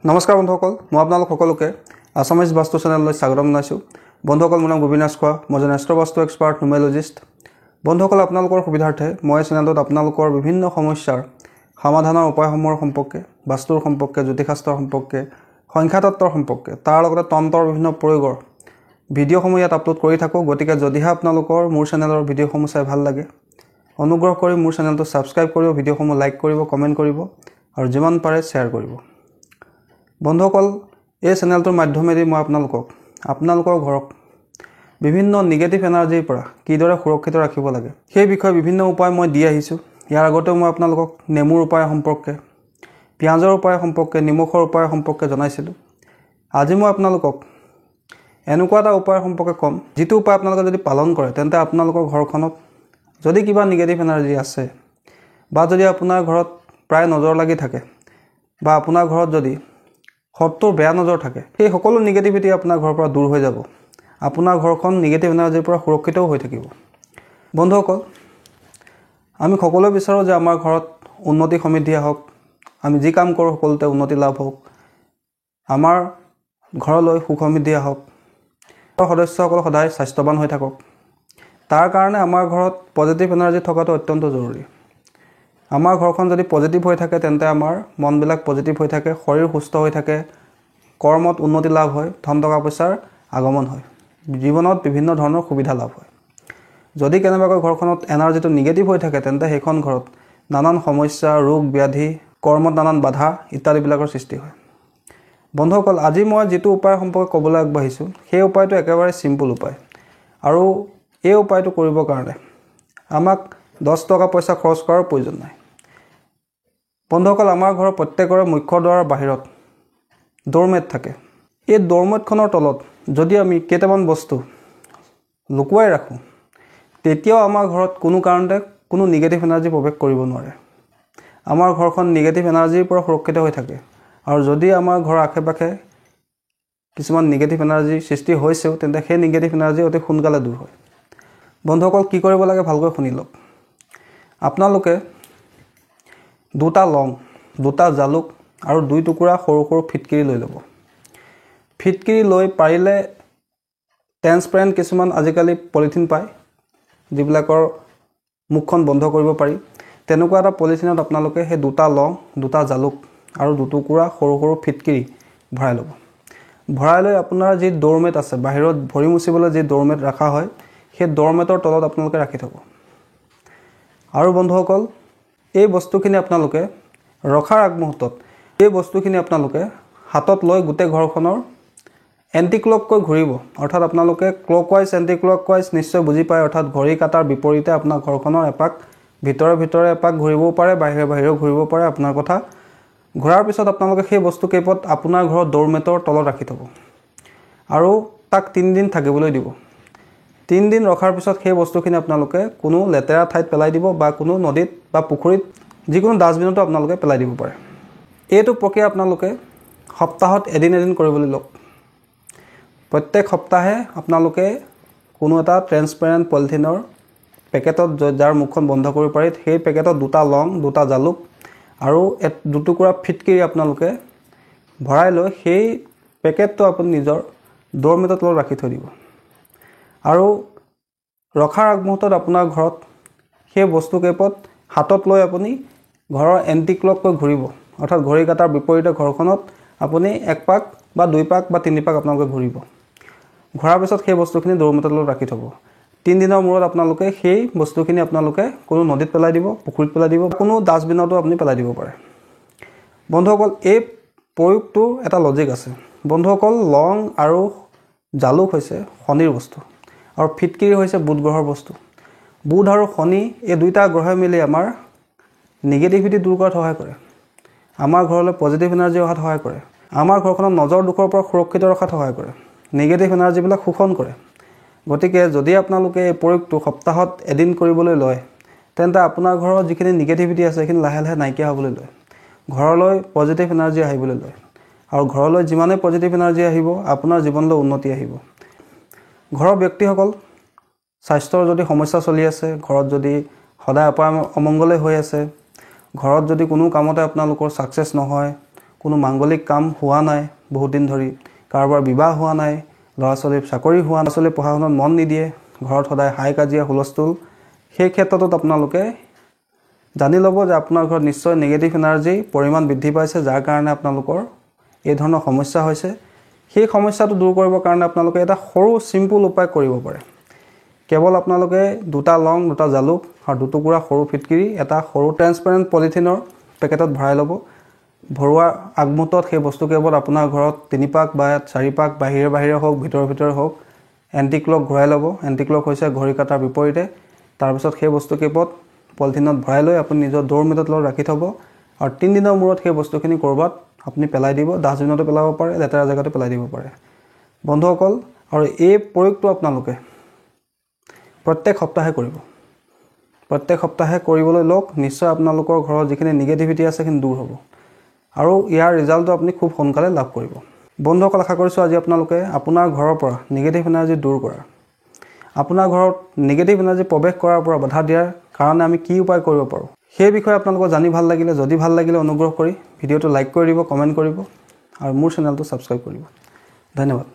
নমস্কাৰ বন্ধুসকল, মই আপোনালোক সকলোকে আছামিজ বাস্তু চেনেললৈ স্বাগতম জনাইছোঁ। বন্ধুসকল, মোৰ নাম গোবিনাশ খোৱা, মই এজন এষ্ট্ৰ বাস্তু এক্সপাৰ্ট নিউমেৰলজিষ্ট। বন্ধুসকল, আপোনালোকৰ সুবিধাৰ্থে মই চেনেলটোত আপোনালোকৰ বিভিন্ন সমস্যাৰ সমাধানৰ উপায়সমূহৰ সম্পৰ্কে, বাস্তুৰ সম্পৰ্কে, জ্যোতিষশাস্ত্ৰৰ সম্পৰ্কে, সংখ্যাতত্বৰ সম্পৰ্কে, তাৰ লগতে তন্ত্ৰৰ বিভিন্ন প্ৰয়োগৰ ভিডিঅ'সমূহ ইয়াত আপলোড কৰি থাকোঁ। গতিকে যদিহে আপোনালোকৰ মোৰ চেনেলৰ ভিডিঅ'সমূহ চাই ভাল লাগে, অনুগ্ৰহ কৰি মোৰ চেনেলটো ছাবস্ক্ৰাইব কৰিব, ভিডিঅ'সমূহ লাইক কৰিব, কমেণ্ট কৰিব আৰু যিমান পাৰে শ্বেয়াৰ কৰিব। বন্ধুসকল, এই চেনেলটোৰ মাধ্যমেদি মই আপোনালোকৰ ঘৰক বিভিন্ন নিগেটিভ এনাৰ্জিৰ পৰা কিদৰে সুৰক্ষিত ৰাখিব লাগে সেই বিষয়ে বিভিন্ন উপায় মই দি আহিছোঁ। ইয়াৰ আগতেও মই আপোনালোকক নেমুৰ উপায় সম্পৰ্কে, পিঁয়াজৰ উপায় সম্পৰ্কে, নিমখৰ উপায় সম্পৰ্কে জনাইছিলোঁ। আজি মই আপোনালোকক এনেকুৱা এটা উপায় সম্পৰ্কে ক'ম, যিটো উপায় আপোনালোকে যদি পালন কৰে তেন্তে আপোনালোকৰ ঘৰখনত যদি কিবা নিগেটিভ এনাৰ্জি আছে বা যদি আপোনাৰ ঘৰত প্ৰায় নজৰ লাগি থাকে বা আপোনাৰ ঘৰত যদি শত্ৰুৰ বেয়া নজৰ থাকে, সেই সকলো নিগেটিভিটি আপোনাৰ ঘৰৰ পৰা দূৰ হৈ যাব। আপোনাৰ ঘৰখন নিগেটিভ এনাৰ্জিৰ পৰা সুৰক্ষিতও হৈ থাকিব। বন্ধুসকল, আমি সকলোৱে বিচাৰোঁ যে আমাৰ ঘৰত উন্নতি সমৃদ্ধি আহক, আমি যি কাম কৰোঁ সকলোতে উন্নতি লাভ হওক, আমাৰ ঘৰলৈ সুখ সমৃদ্ধি আহক, সদস্যসকল সদায় স্বাস্থ্যৱান হৈ থাকক। তাৰ কাৰণে আমাৰ ঘৰত পজিটিভ এনাৰ্জি থকাটো অত্যন্ত জৰুৰী। আমাৰ ঘৰখন যদি পজিটিভ হৈ থাকে তেন্তে আমাৰ মনবিলাক পজিটিভ হৈ থাকে, শৰীৰ সুস্থ হৈ থাকে, কৰ্মত উন্নতি লাভ হয়, ধন টকা পইচাৰ আগমন হয়, জীৱনত বিভিন্ন ধৰণৰ সুবিধা লাভ হয়। যদি কেনেবাকৈ ঘৰখনত এনাৰ্জিটো নিগেটিভ হৈ থাকে তেন্তে সেইখন ঘৰত নানান সমস্যা, ৰোগ ব্যাধি, কৰ্মত নানান বাধা ইত্যাদিবিলাকৰ সৃষ্টি হয়। বন্ধুসকল, আজি মই যিটো উপায় সম্পৰ্কে ক'বলৈ আগবাঢ়িছোঁ সেই উপায়টো একেবাৰে চিম্পুল উপায়, আৰু এই উপায়টো কৰিবৰ কাৰণে আমাক 10 টকা পইচা খৰচ কৰাৰ প্ৰয়োজন নাই। বন্ধুসকল, আমাৰ ঘৰৰ প্ৰত্যেকৰে মুখ্য দুৱাৰৰ বাহিৰত ড'ৰমেট থাকে। এই ড'ৰমেটখনৰ তলত যদি আমি কেইটামান বস্তু লুকুৱাই ৰাখোঁ, তেতিয়াও আমাৰ ঘৰত কোনো কাৰণতে কোনো নিগেটিভ এনাৰ্জি প্ৰৱেশ কৰিব নোৱাৰে। আমাৰ ঘৰখন নিগেটিভ এনাৰ্জিৰ পৰা সুৰক্ষিত হৈ থাকে। আৰু যদি আমাৰ ঘৰৰ আশে পাশে কিছুমান নিগেটিভ এনাৰ্জিৰ সৃষ্টি হৈছেও তেন্তে সেই নিগেটিভ এনাৰ্জি অতি সোনকালে দূৰ হয়। বন্ধুসকল, কি কৰিব লাগে ভালকৈ শুনি লওক। আপোনালোকে 2টা লং, 2টা জালুক আৰু 2 টুকুৰা সৰু সৰু ফিটকিৰি লৈ ল'ব। ফিটকিৰি লৈ পাৰিলে ট্ৰেন্সপাৰেণ্ট কিছুমান আজিকালি পলিথিন পায়, যিবিলাকৰ মুখখন বন্ধ কৰিব পাৰি। তেনেকুৱা এটা পলিথিনত আপোনালোকে সেই 2টা লং, 2টা জালুক আৰু 2 টুকুৰা সৰু সৰু ফিটকিৰি ভৰাই ল'ব। ভৰাই লৈ আপোনাৰ যি ড'ৰমেট আছে, বাহিৰত ভৰি মুচিবলৈ যি ড'ৰমেট ৰখা হয়, সেই ড'ৰমেটৰ তলত আপোনালোকে ৰাখি থ'ব। আৰু বন্ধুসকল, এই বস্তুখিনি আপোনালোকে ৰখাৰ আগমুহূৰ্তত এই বস্তুখিনি আপোনালোকে হাতত লৈ গোটেই ঘৰখনৰ এণ্টি ক্লককৈ ঘূৰিব। অৰ্থাৎ আপোনালোকে ক্লকৱাইজ, এণ্টি ক্লকৱাইজ নিশ্চয় বুজি পায়, অৰ্থাৎ ঘড়ী কাটাৰ বিপৰীতে আপোনাৰ ঘৰখনৰ এপাক ভিতৰে ভিতৰে এপাক ঘূৰিবও পাৰে, বাহিৰে বাহিৰেও ঘূৰিব পাৰে, আপোনাৰ কথা। ঘূৰাৰ পিছত আপোনালোকে সেই বস্তু কেইপদ আপোনাৰ ঘৰৰ ড'ৰমেটৰ তলত ৰাখি থ'ব আৰু তাক 3 দিন থাকিবলৈ দিব। 3 দিন ৰখাৰ পিছত সেই বস্তুখিনি আপোনালোকে কোনো লেতেৰা ঠাইত পেলাই দিব বা কোনো নদীত বা পুখুৰীত, যিকোনো ডাষ্টবিনতো আপোনালোকে পেলাই দিব পাৰে। এইটো প্ৰক্ৰিয়া আপোনালোকে সপ্তাহত এদিন কৰিবলৈ লওক। প্ৰত্যেক সপ্তাহে আপোনালোকে কোনো এটা ট্ৰেন্সপাৰেণ্ট পলিথিনৰ পেকেটত, যাৰ মুখখন বন্ধ কৰিব পাৰি, সেই পেকেটত 2টা লং, 2টা জালুক আৰু 2 টুকুৰা ফিটকিৰি আপোনালোকে ভৰাই লৈ সেই পেকেটটো আপুনি নিজৰ ড'ৰমেটৰ তলত ৰাখি থৈ দিব। আৰু ৰখাৰ আগমুহূৰ্তত আপোনাৰ ঘৰত সেই বস্তু কেইপদ হাতত লৈ আপুনি ঘৰৰ এণ্টি ক্লককৈ ঘূৰিব। অৰ্থাৎ ঘড়ী কাটাৰ বিপৰীতে ঘৰখনত আপুনি 1 পাক বা 2 পাক বা 3 পাক আপোনালোকে ঘূৰিব। ঘূৰাৰ পিছত সেই বস্তুখিনি ড'ৰমেটৰ তলত ৰাখি থ'ব। 3 দিনৰ মূৰত আপোনালোকে সেই বস্তুখিনি আপোনালোকে কোনো নদীত পেলাই দিব, পুখুৰীত পেলাই দিব, কোনো ডাষ্টবিনতো আপুনি পেলাই দিব পাৰে। বন্ধুসকল, এই প্ৰয়োগটোৰ এটা লজিক আছে। বন্ধুসকল, লং আৰু জালুক হৈছে শনিৰ বস্তু আৰু ফিটকিৰি হৈছে বুধ গ্ৰহৰ বস্তু। বুধ আৰু শনি এই 2টা গ্ৰহে মিলি আমাৰ নিগেটিভিটি দূৰ কৰাত সহায় কৰে, আমাৰ ঘৰলৈ পজিটিভ এনাৰ্জি অহাত সহায় কৰে, আমাৰ ঘৰখনত নজৰ দুখৰ পৰা সুৰক্ষিত ৰখাত সহায় কৰে, নিগেটিভ এনাৰ্জিবিলাক শোষণ কৰে। গতিকে যদি আপোনালোকে এই প্ৰয়োগটো সপ্তাহত এদিন কৰিবলৈ লয় তেন্তে আপোনাৰ ঘৰৰ যিখিনি নিগেটিভিটি আছে সেইখিনি লাহে লাহে নাইকিয়া হ'বলৈ লয়, ঘৰলৈ পজিটিভ এনাৰ্জি আহিবলৈ লয়। আৰু ঘৰলৈ যিমানেই পজিটিভ এনাৰ্জি আহিব আপোনাৰ জীৱনলৈ উন্নতি আহিব। ঘৰৰ ব্যক্তিসকল স্বাস্থ্যৰ যদি সমস্যা চলি আছে, ঘৰত যদি সদায় অমংগলে হৈ আছে, ঘৰত যদি কোনো কামতে আপোনালোকৰ সাকসেস নহয়, কোনো মাংগলিক কাম হোৱা নাই বহুত দিন ধৰি, কাৰোবাৰ বিবাহ হোৱা নাই, ল'ৰা ছোৱালীৰ চাকৰি হোৱা, ল'ৰা ছোৱালী পঢ়া শুনাত মন নিদিয়ে, ঘৰত সদায় হাই কাজিয়া হুলস্থুল, সেই ক্ষেত্ৰটোত আপোনালোকে জানি ল'ব যে আপোনাৰ ঘৰত নিশ্চয় নিগেটিভ এনাৰ্জি পৰিমাণ বৃদ্ধি পাইছে, যাৰ কাৰণে আপোনালোকৰ এই ধৰণৰ সমস্যা হৈছে। সেই সমস্যাটো দূৰ কৰিবৰ কাৰণে আপোনালোকে এটা সৰু চিম্পুল উপায় কৰিব পাৰে। কেৱল আপোনালোকে 2টা লং, 2টা জালুক আৰু 2 টুকুৰা সৰু ফিটকিৰি এটা সৰু ট্ৰেন্সপেৰেণ্ট পলিথিনৰ পেকেটত ভৰাই ল'ব। ভৰোৱাৰ আগমুহূৰ্তত সেই বস্তু কেৱল আপোনাৰ ঘৰত 3 পাক বা 4 পাক বাহিৰে বাহিৰে হওক, ভিতৰে হওক এণ্টি ক্লক ঘূৰাই ল'ব। এণ্টি ক্লক হৈছে ঘড়ী কাটাৰ বিপৰীতে। তাৰপিছত সেই বস্তু কেৱল পলিথিনত ভৰাই লৈ আপুনি নিজৰ ড'ৰমেটত লগত ৰাখি থ'ব আৰু 3 দিনৰ মূৰত সেই বস্তুখিনি ক'ৰবাত আপুনি পেলাই দিব। ডাষ্টবিনতো পেলাব পাৰে, লেতেৰা জেগাতো পেলাই দিব পাৰে। বন্ধুসকল, আৰু এই প্ৰয়োগটো আপোনালোকে প্ৰত্যেক সপ্তাহে কৰিব। প্ৰত্যেক সপ্তাহে কৰিবলৈ লওক, নিশ্চয় আপোনালোকৰ ঘৰত যিখিনি নিগেটিভিটি আছে সেইখিনি দূৰ হ'ব আৰু ইয়াৰ ৰিজাল্টটো আপুনি খুব সোনকালে লাভ কৰিব। বন্ধুসকল, আশা কৰিছোঁ আজি আপোনালোকে আপোনাৰ ঘৰৰ পৰা নিগেটিভ এনাৰ্জি দূৰ কৰা, আপোনাৰ ঘৰত নিগেটিভ এনাৰ্জি প্ৰৱেশ কৰাৰ পৰা বাধা দিয়াৰ কাৰণে আমি কি উপায় কৰিব পাৰোঁ সেই বিষয়ে আপোনালোকৰ জানি ভাল লাগিলে। যদি ভাল লাগিলে অনুগ্ৰহ কৰি ভিডিঅ'টো লাইক কৰি দিব, কমেণ্ট কৰিব আৰু মোৰ চেনেলটো ছাবস্ক্ৰাইব কৰিব। ধন্যবাদ।